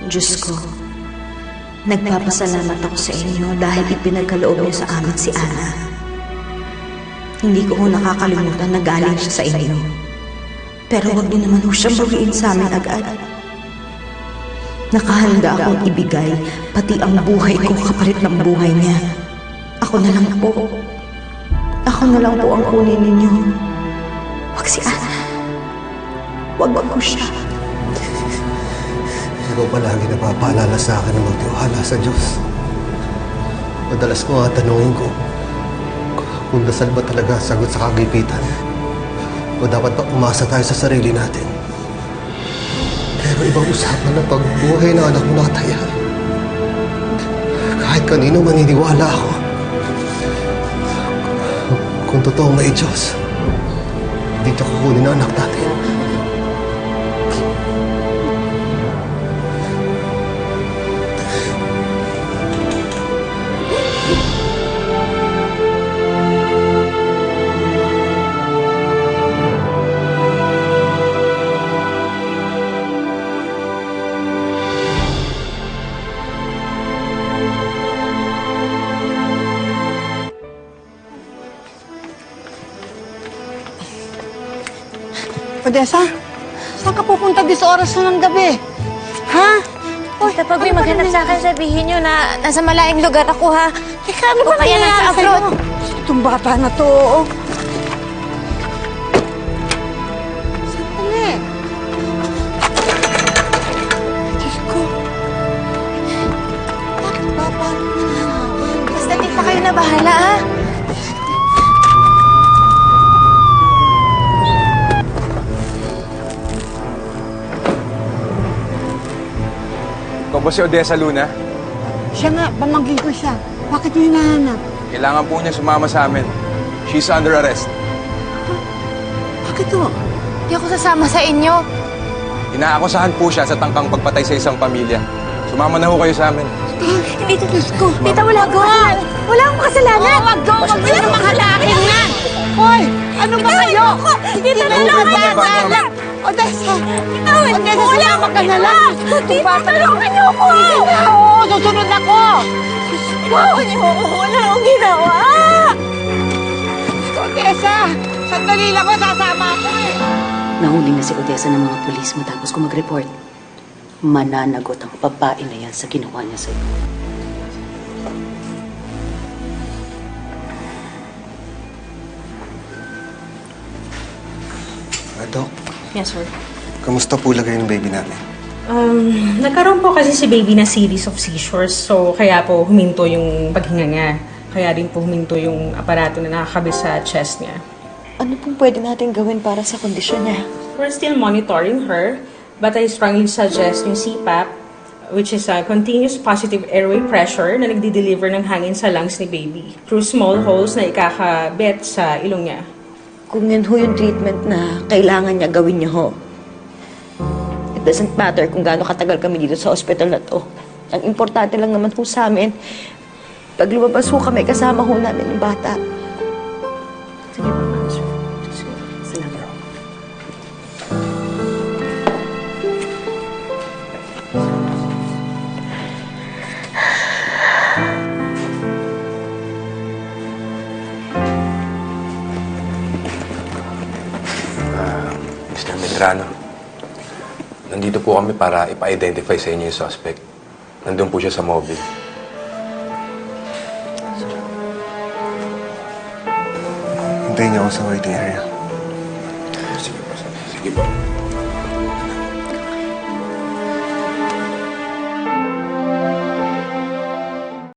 Diyos ko, nagpapasalamat ako sa inyo dahil ipinagkaloob niyo sa amin si Ana. Hindi ko nakakalimutan na galing siya sa inyo. Pero huwag niyo naman siyang bawiin sa amin agad. Nakahanda akong ibigay pati ang buhay ko kapalit ng buhay niya. Ako na lang po. Ako na lang po ang kunin ninyo. Huwag si Ana. Huwag ko siya. Ikaw palagi napapaalala sa akin na magtiwala sa Diyos. Madalas ko nga tanungin ko kung dasal ba talaga sagot sa kagipitan o dapat pa umasa tayo sa sarili natin. Pero ibang usapan na pagbuhay ng anak mo nakataya. Kahit kanino maniniwala ako. Kung totoong may Diyos, dito kukunin ang anak natin. Odessa, saan ka pupunta di sa oras na ng gabi? Ha? Uy, kapag may maghanap sa akin, sabihin nyo na nasa malayang lugar ako, ha? Teka, ano ba O kaya nasa abroad. Itong bata na to, oo. Sandali. Diyos ko. Bakit ba? Paano nananawan? Basta tita kayo na bahala, ha? Ikaw ba si Odessa Luna? Siya nga, pamangkin ko siya. Bakit niyo hinahanap? Kailangan po niya sumama sa amin. She's under arrest. Bakit to? Hindi ako sasama sa inyo. Inaakusahan po siya sa tangkang pagpatay sa isang pamilya. Sumama na ho kayo sa amin. Hindi, Diyos ko. Tita, wala ko. Wala akong kasalanan. Wag daw! Wag mo na mahalakin na! Hoy! Ano ba kayo? Tita, tulungan niyo ako. Odessa! Bitawan Odessa, mo. Wala sumama ka akong na lang! Tita, tulungan niyo ako. Sige na! Oo, susunod ako! Bitawan niyo ako. Wala akong ginawa. Odessa! Sandali lang ako, sasama ako eh! Nahuli na si Odessa ng mga pulis matapos ko mag-report. Mananagot ang babae na yan sa ginawa niya sa'yo. Dok, Yes, sir. kamusta po lagay ng baby namin? Nagkaroon po kasi si baby na series of seizures, so kaya po huminto yung paghinga niya. Kaya rin po huminto yung aparato na nakakabit sa chest niya. Ano pong pwede natin gawin para sa kondisyon niya? We're still monitoring her, but I strongly suggest yung CPAP, which is a continuous positive airway pressure na nagdi-deliver ng hangin sa lungs ni baby through small holes na ikakabit sa ilong niya. Kung yun ho yung treatment na kailangan niya gawin niyo ho. It doesn't matter kung gaano katagal kami dito sa hospital na to. Ang importante lang naman ho sa amin, pag lumabas ho kami, kasama ho namin yung bata. Sige po, ma'am, sir. Salamat. Mr. Medrano, nandito po kami para ipa-identify sa inyo yung suspect. Nandun po siya sa mobile. Hintayin niyo ako sa waiting area. Sige po. Sige po.